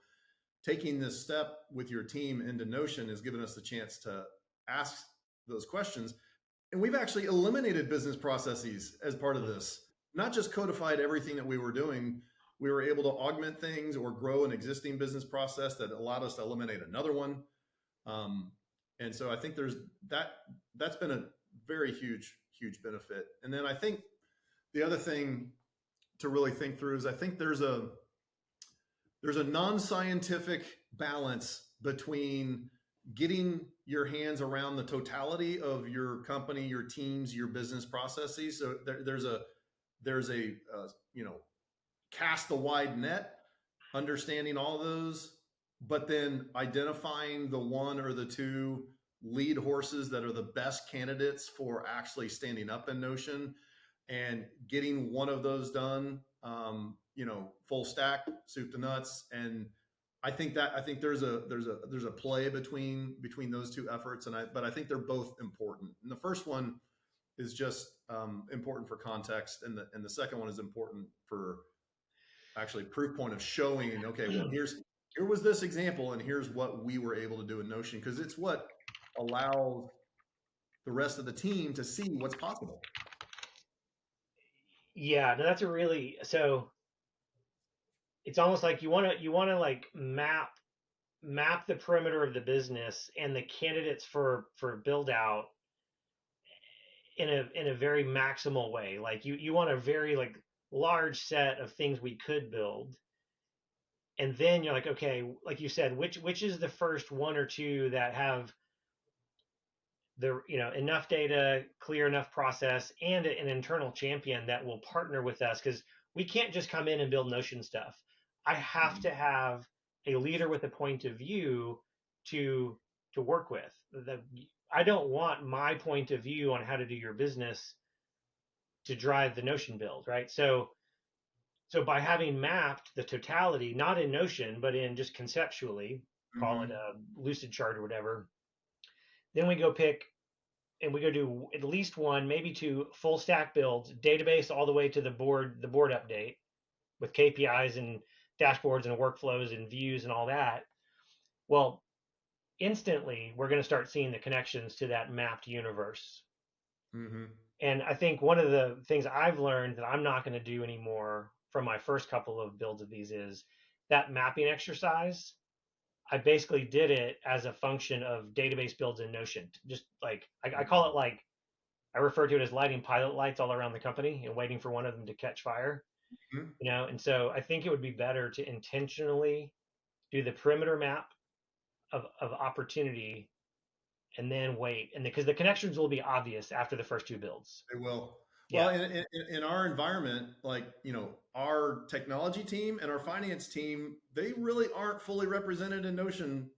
taking this step with your team into Notion has given us the chance to ask those questions. And we've actually eliminated business processes as part of this, not just codified everything that we were doing. We were able to augment things or grow an existing business process that allowed us to eliminate another one. And so I think that's been a very huge benefit. And then I think the other thing to really think through is I think there's a non-scientific balance between getting your hands around the totality of your company, your teams, your business processes. So there's a cast the wide net, understanding all those, but then identifying the one or the two lead horses that are the best candidates for actually standing up in Notion and getting one of those done, full stack, soup to nuts. And I think there's a play between those two efforts, but I think they're both important. And the first one is just important for context, and the second one is important for actually proof point of showing, okay, well here was this example, and here's what we were able to do in Notion, because it's what allows the rest of the team to see what's possible.
Yeah, no, that's a really so. It's almost like you want to like map the perimeter of the business and the candidates for build out in a very maximal way. Like you want a very like large set of things we could build, and then you're like, okay, like you said, which is the first one or two that have the enough data, clear enough process, and an internal champion that will partner with us because we can't just come in and build Notion stuff. I have to have a leader with a point of view to work with. I don't want my point of view on how to do your business to drive the Notion build, right? So by having mapped the totality, not in Notion, but in just conceptually, call it
Mm-hmm.
a lucid chart or whatever. Then we go pick and we go do at least one, maybe two full stack builds, database all the way to the board update with KPIs and dashboards and workflows and views and all that. Well, instantly we're going to start seeing the connections to that mapped universe.
Mm-hmm.
And I think one of the things I've learned that I'm not going to do anymore from my first couple of builds of these is that mapping exercise. I basically did it as a function of database builds in Notion. Just like I call it like I refer to it as lighting pilot lights all around the company and waiting for one of them to catch fire.
Mm-hmm.
And so I think it would be better to intentionally do the perimeter map of opportunity and then wait. And because the connections will be obvious after the first two builds.
They will. Well,
Yeah.
in our environment, like, our technology team and our finance team, they really aren't fully represented in Notion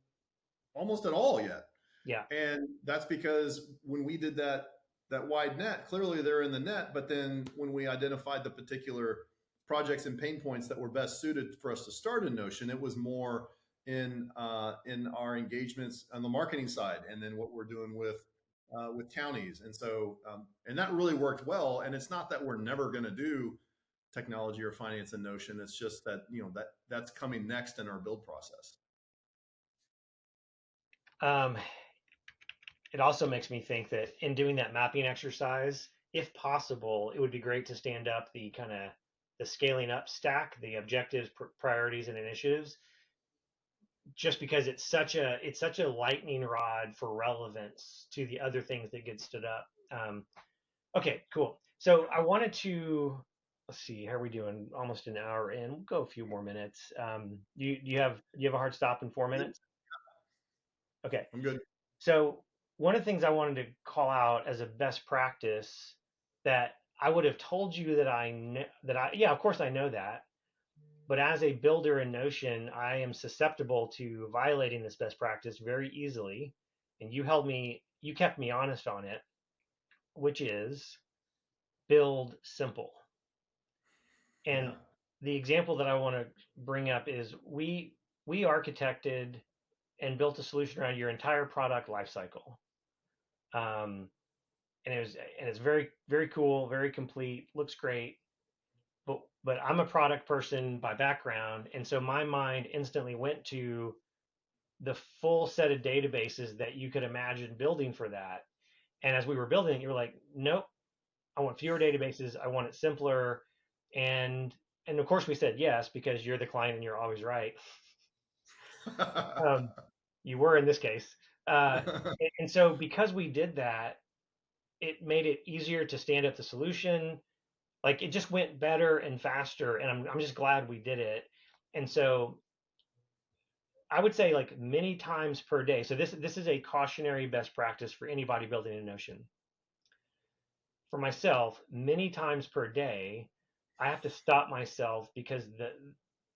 almost at all yet.
Yeah.
And that's because when we did that wide net, clearly they're in the net. But then when we identified the particular projects and pain points that were best suited for us to start in Notion, it was more in our engagements on the marketing side, and then what we're doing with counties. And so and that really worked well. And it's not that we're never going to do technology or finance in Notion. It's just that that's coming next in our build process.
Um, it also makes me think that in doing that mapping exercise, if possible, it would be great to stand up the kind of the scaling up stack, the objectives, priorities, and initiatives, just because it's such a lightning rod for relevance to the other things that get stood up. Okay, cool. So I wanted to let's see, how are we doing? Almost an hour in. We'll go a few more minutes. Do you have a hard stop in 4 minutes? Okay.
I'm good.
So one of the things I wanted to call out as a best practice that I would have told you that yeah, of course I know that, but as a builder in Notion, I am susceptible to violating this best practice very easily. And you kept me honest on it, which is build simple.
Yeah.
And the example that I want to bring up is we architected and built a solution around your entire product lifecycle. Um, and it's very very cool, very complete, looks great. But I'm a product person by background, and so my mind instantly went to the full set of databases that you could imagine building for that. And as we were building it, you were like, nope, I want fewer databases. I want it simpler. And and of course we said yes because you're the client and you're always right. Um, you were in this case. And so because we did that, it made it easier to stand up the solution. Like it just went better and faster, and I'm just glad we did it. And so I would say like many times per day. So this is a cautionary best practice for anybody building a Notion. For myself, many times per day, I have to stop myself because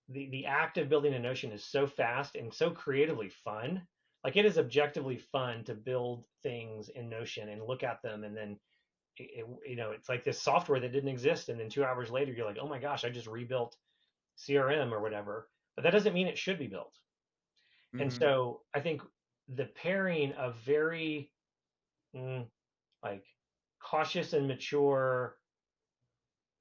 the act of building a Notion is so fast and so creatively fun. Like it is objectively fun to build things in Notion and look at them, and then it's like this software that didn't exist, and then 2 hours later you're like, oh my gosh, I just rebuilt CRM or whatever. But that doesn't mean it should be built. And
Hmm.
so I think the pairing of very like cautious and mature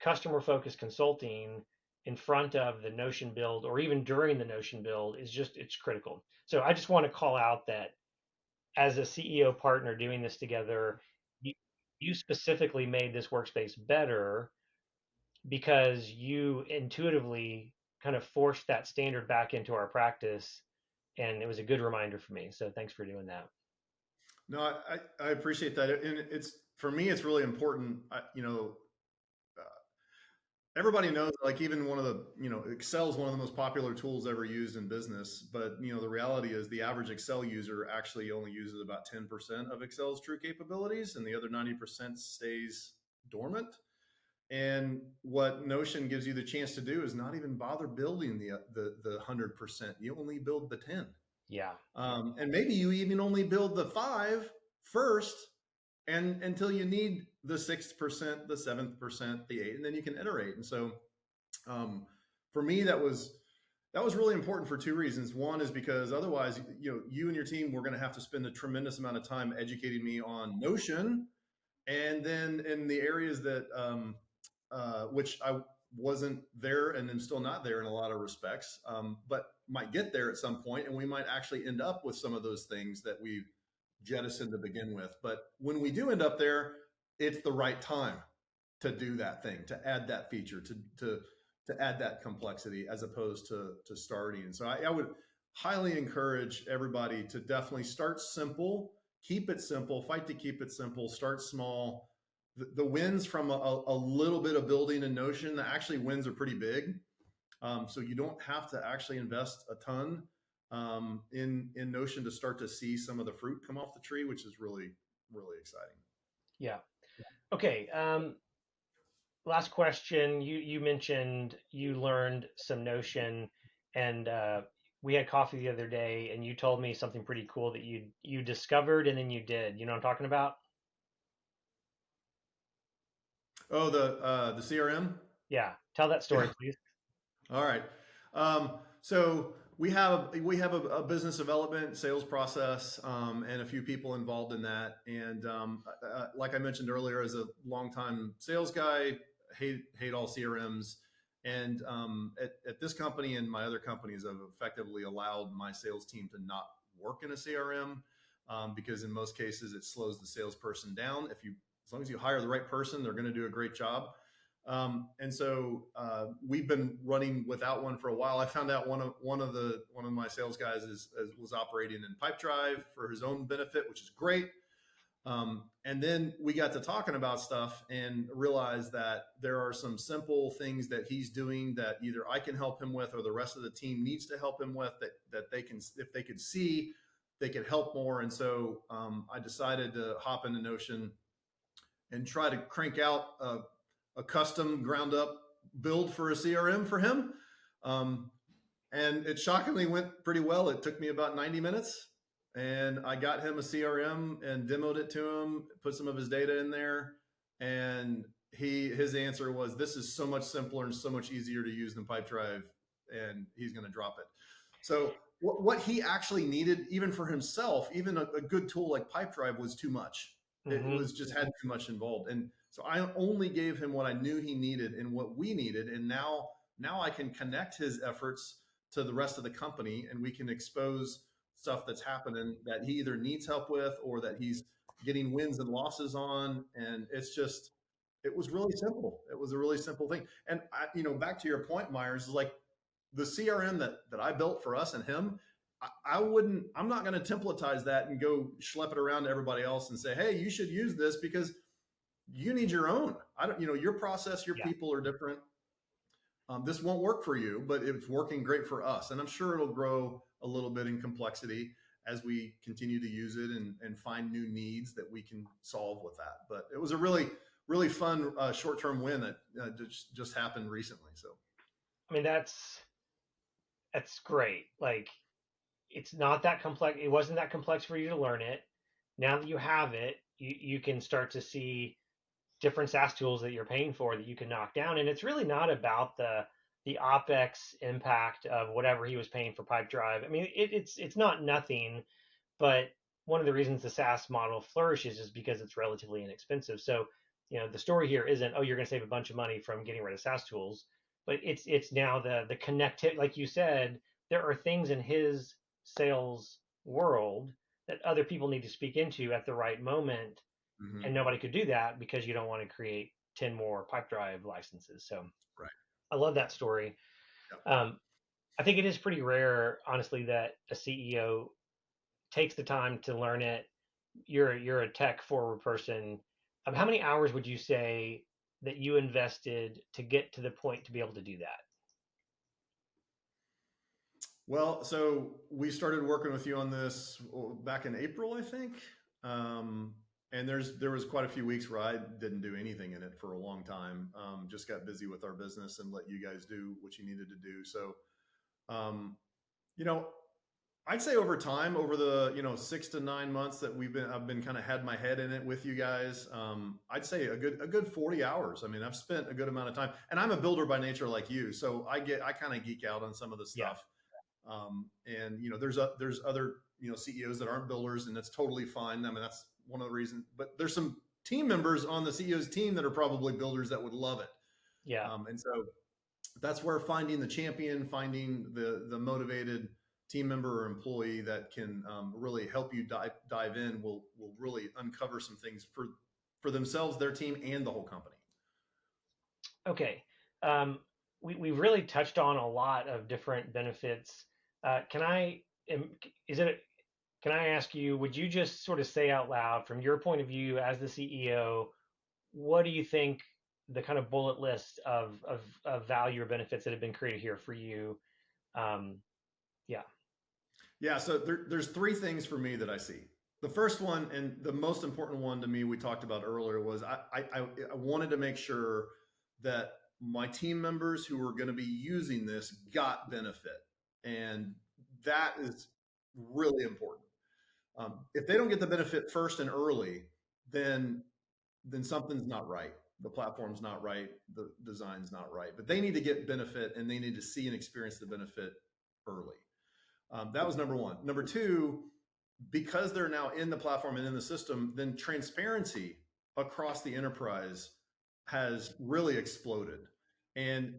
customer focused consulting in front of the Notion build or even during the Notion build it's critical. So I just want to call out that as a CEO partner doing this together, you, you specifically made this workspace better because you intuitively kind of forced that standard back into our practice, and it was a good reminder for me. So thanks for doing that.
No, I appreciate that. And it's, for me, it's really important. Everybody knows, like, even one of the, Excel is one of the most popular tools ever used in business. But, the reality is the average Excel user actually only uses about 10% of Excel's true capabilities, and the other 90% stays dormant. And what Notion gives you the chance to do is not even bother building the 100%. You only build the 10.
Yeah.
And maybe you even only build the 5 first, and until you need the 6%, the 7%, the 8, and then you can iterate. And so, for me, that was That was really important for two reasons. One is because otherwise, you and your team were going to have to spend a tremendous amount of time educating me on Notion, and then in the areas that which I wasn't there and am still not there in a lot of respects, but might get there at some point, and we might actually end up with some of those things that we jettisoned to begin with. But when we do end up there, it's the right time to do that thing, to add that feature, to add that complexity, as opposed to starting. And so I would highly encourage everybody to definitely start simple, keep it simple, fight to keep it simple, start small. The wins from a little bit of building in Notion, the actually wins are pretty big. So you don't have to actually invest a ton in Notion to start to see some of the fruit come off the tree, which is really, really exciting.
Yeah. Okay. Last question. You mentioned you learned some Notion, and we had coffee the other day, and you told me something pretty cool that you discovered and then you did. You know what I'm talking about?
Oh, the CRM.
Yeah. Tell that story,
Yeah.
please.
All right. So we have a business development sales process, and a few people involved in that. And like I mentioned earlier, as a longtime sales guy, hate all CRMs. And at this company and my other companies, I've effectively allowed my sales team to not work in a CRM, because in most cases it slows the salesperson down. As long as you hire the right person, they're going to do a great job. And so we've been running without one for a while. I found out one of my sales guys was operating in Pipedrive for his own benefit, which is great. And then we got to talking about stuff and realized that there are some simple things that he's doing that either I can help him with or the rest of the team needs to help him with, that they can, if they could see, they could help more. And so I decided to hop into Notion and try to crank out a custom ground up build for a CRM for him. And it shockingly went pretty well. It took me about 90 minutes, and I got him a CRM and demoed it to him, put some of his data in there. And his answer was, this is so much simpler and so much easier to use than Pipedrive, and he's going to drop it. So what he actually needed, even for himself, even a good tool like Pipedrive was too much.
Mm-hmm.
It was just had too much involved. And so I only gave him what I knew he needed and what we needed. And now I can connect his efforts to the rest of the company, and we can expose stuff that's happening that he either needs help with or that he's getting wins and losses on. And it was really simple. It was a really simple thing. And back to your point, Myers, is like the CRM that I built for us and him, I'm not going to templatize that and go schlep it around to everybody else and say, hey, you should use this, because you need your own. Your process, your people are different. This won't work for you, but it's working great for us. And I'm sure it'll grow a little bit in complexity as we continue to use it and find new needs that we can solve with that. But it was a really, really fun short-term win that just happened recently. So,
I mean, that's great. Like, it's not that complex. It wasn't that complex for you to learn it. Now that you have it, you can start to see different SaaS tools that you're paying for that you can knock down. And it's really not about the OpEx impact of whatever he was paying for Pipedrive. I mean, it's not nothing, but one of the reasons the SaaS model flourishes is because it's relatively inexpensive. So, the story here isn't, oh, you're going to save a bunch of money from getting rid of SaaS tools, but it's now the connectivity. Like you said, there are things in his sales world that other people need to speak into at the right moment.
mm-hmm.
And nobody could do that because you don't want to create 10 more Pipedrive licenses. So
right.
I love that story. Yep. I think it is pretty rare, honestly, that a CEO takes the time to learn it. You're a tech forward person. How many hours would you say that you invested to get to the point to be able to do that?
Well, so we started working with you on this back in April, I think. And there was quite a few weeks where I didn't do anything in it for a long time. Just got busy with our business and let you guys do what you needed to do. So, I'd say over time, over the 6 to 9 months that I've been kind of had my head in it with you guys. I'd say a good 40 hours. I mean, I've spent a good amount of time, and I'm a builder by nature like you, so I kind of geek out on some of the
Yeah.
stuff. And there's other CEOs that aren't builders, and that's totally fine. I mean, that's one of the reasons. But there's some team members on the CEO's team that are probably builders that would love it.
Yeah.
And so that's where finding the champion, finding the motivated team member or employee that can really help you dive in will really uncover some things for themselves, their team, and the whole company.
Okay. Um, we've really touched on a lot of different benefits. Can I, is it, can I ask you, would you just sort of say out loud from your point of view as the CEO, what do you think the kind of bullet list of value or benefits that have been created here for you? Um, yeah.
Yeah, so there's three things for me that I see. The first one, and the most important one to me, we talked about earlier, was I wanted to make sure that my team members who were going to be using this got benefit. And that is really important. If they don't get the benefit first and early, then something's not right. The platform's not right. The design's not right. But they need to get benefit, and they need to see and experience the benefit early. That was number one. Number two, because they're now in the platform and in the system, then transparency across the enterprise has really exploded. And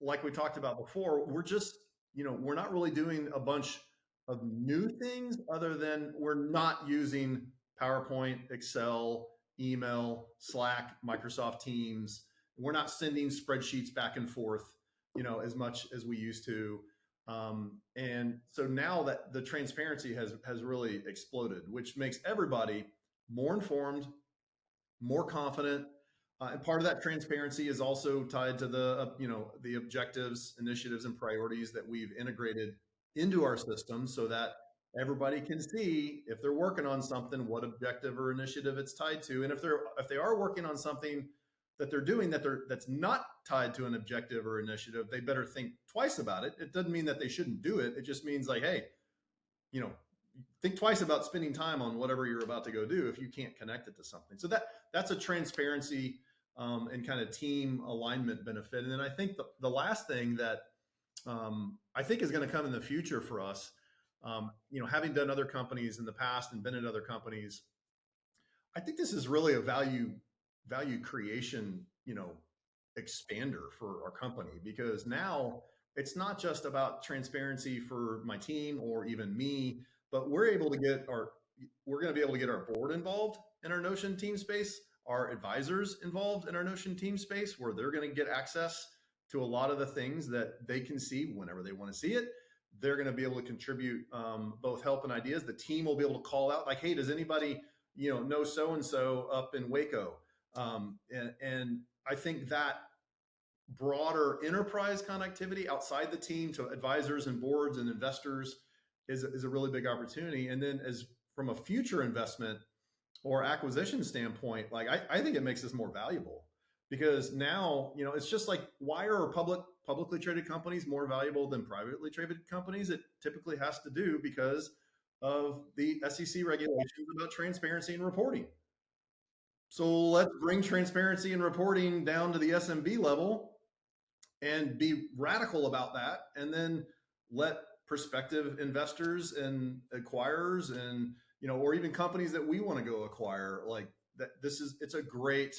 like we talked about before, we're not really doing a bunch of new things other than we're not using PowerPoint, Excel, email, Slack, Microsoft Teams. We're not sending spreadsheets back and forth, as much as we used to. And so now that the transparency has really exploded, which makes everybody more informed, more confident. And part of that transparency is also tied to the objectives, initiatives, and priorities that we've integrated into our system, so that everybody can see if they're working on something, what objective or initiative it's tied to, and if they are working on something that they're doing that's not tied to an objective or initiative, they better think twice about it. It doesn't mean that they shouldn't do it. It just means like, hey, think twice about spending time on whatever you're about to go do if you can't connect it to something. So that's a transparency and kind of team alignment benefit. And then I think the last thing that I think is going to come in the future for us, having done other companies in the past and been at other companies, I think this is really a value creation, expander for our company, because now it's not just about transparency for my team or even me, but we're going to be able to get our board involved in our Notion team space, our advisors involved in our Notion team space, where they're going to get access to a lot of the things that they can see whenever they want to see it. They're going to be able to contribute both help and ideas. The team will be able to call out like, hey, does anybody know so-and-so up in Waco? And I think that broader enterprise connectivity outside the team to advisors and boards and investors is a really big opportunity. And then as from a future investment or acquisition standpoint, like I think it makes us more valuable, because now, it's just like, why are publicly traded companies more valuable than privately traded companies? It typically has to do because of the SEC regulations about transparency and reporting. So let's bring transparency and reporting down to the SMB level and be radical about that, and then let prospective investors and acquirers and or even companies that we want to go acquire, like that, it's a great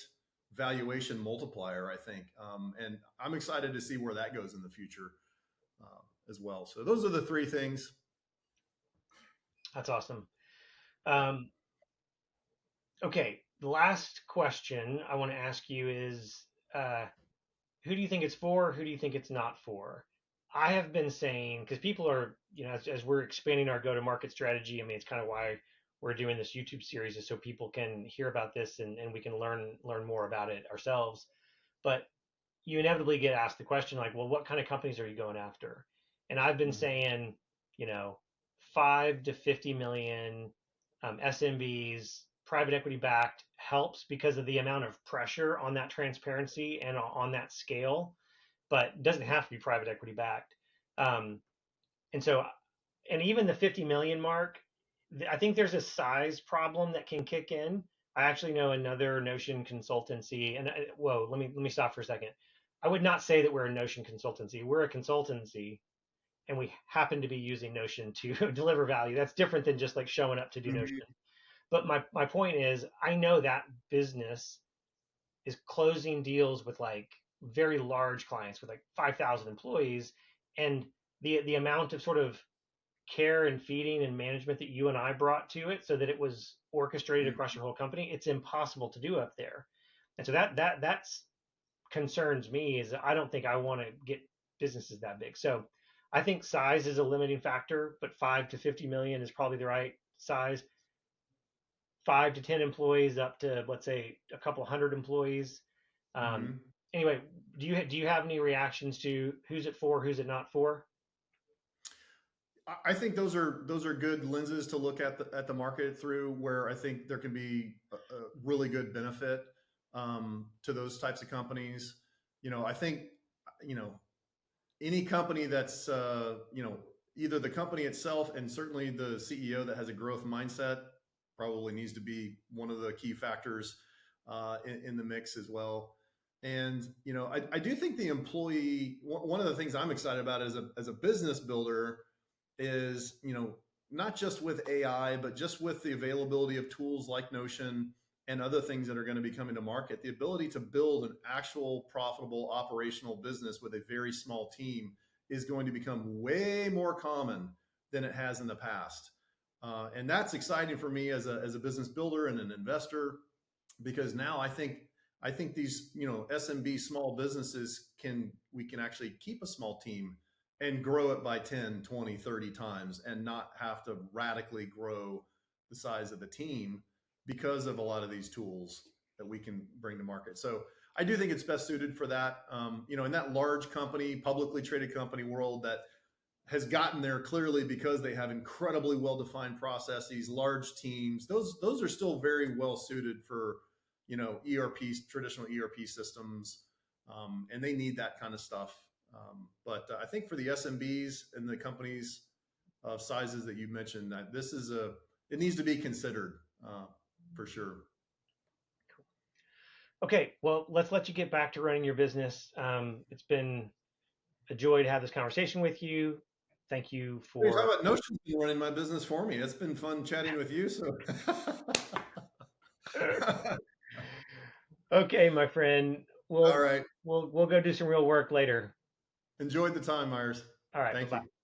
valuation multiplier, I think, and I'm excited to see where that goes in the future as well. So those are the three things.
That's awesome. Okay, the last question I want to ask you is, who do you think it's for? Who do you think it's not for? I have been saying, because people are, as we're expanding our go-to-market strategy, I mean, it's kind of why we're doing this YouTube series, is so people can hear about this and we can learn more about it ourselves. But you inevitably get asked the question like, well, what kind of companies are you going after? And I've been saying, 5 to 50 million SMBs, private equity backed, helps because of the amount of pressure on that transparency and on that scale, but it doesn't have to be private equity backed. And so and even the 50 million mark, I think there's a size problem that can kick in. I actually know another Notion consultancy, and whoa, let me stop for a second. I would not say that we're a Notion consultancy. We're a consultancy, and we happen to be using Notion to deliver value. That's different than just like showing up to do
Mhm.
Notion. But my point is, I know that business is closing deals with like very large clients with like 5,000 employees, and the amount of sort of care and feeding and management that you and I brought to it so that it was orchestrated across your whole company, it's impossible to do up there. And so that's concerns me is that I don't think I want to get businesses that big. So I think size is a limiting factor, but 5 to 50 million is probably the right size. 5 to 10 employees up to let's say a couple hundred employees. Um,
Mhm.
anyway, do you have any reactions to who's it for, who's it not for?
I think those are good lenses to look at the market through, where I think there can be a really good benefit to those types of companies. I think you know any company that's either the company itself, and certainly the CEO that has a growth mindset probably needs to be one of the key factors in the mix as well. And I do think the employee, one of the things I'm excited about as a business builder is, not just with AI, but just with the availability of tools like Notion and other things that are going to be coming to market, the ability to build an actual profitable operational business with a very small team is going to become way more common than it has in the past. And that's exciting for me as a business builder and an investor, because now I think these SMB small businesses we can actually keep a small team and grow it by 10, 20, 30 times and not have to radically grow the size of the team because of a lot of these tools that we can bring to market. So I do think it's best suited for that. In that large company, publicly traded company world that has gotten there clearly because they have incredibly well-defined processes, large teams. Those are still very well suited for ERPs, traditional ERP systems, and they need that kind of stuff. But I think for the SMBs and the companies of sizes that you mentioned, that it needs to be considered for sure.
Okay, well, let's let you get back to running your business. It's been a joy to have this conversation with you. Thank you
You're talking
for.
about Notion's been running my business for me. It's been fun chatting with you. So,
Okay, my friend.
all
We'll
right.
we'll go do some real work later.
Enjoyed the time, Myers.
All right, bye
Thank you.
bye.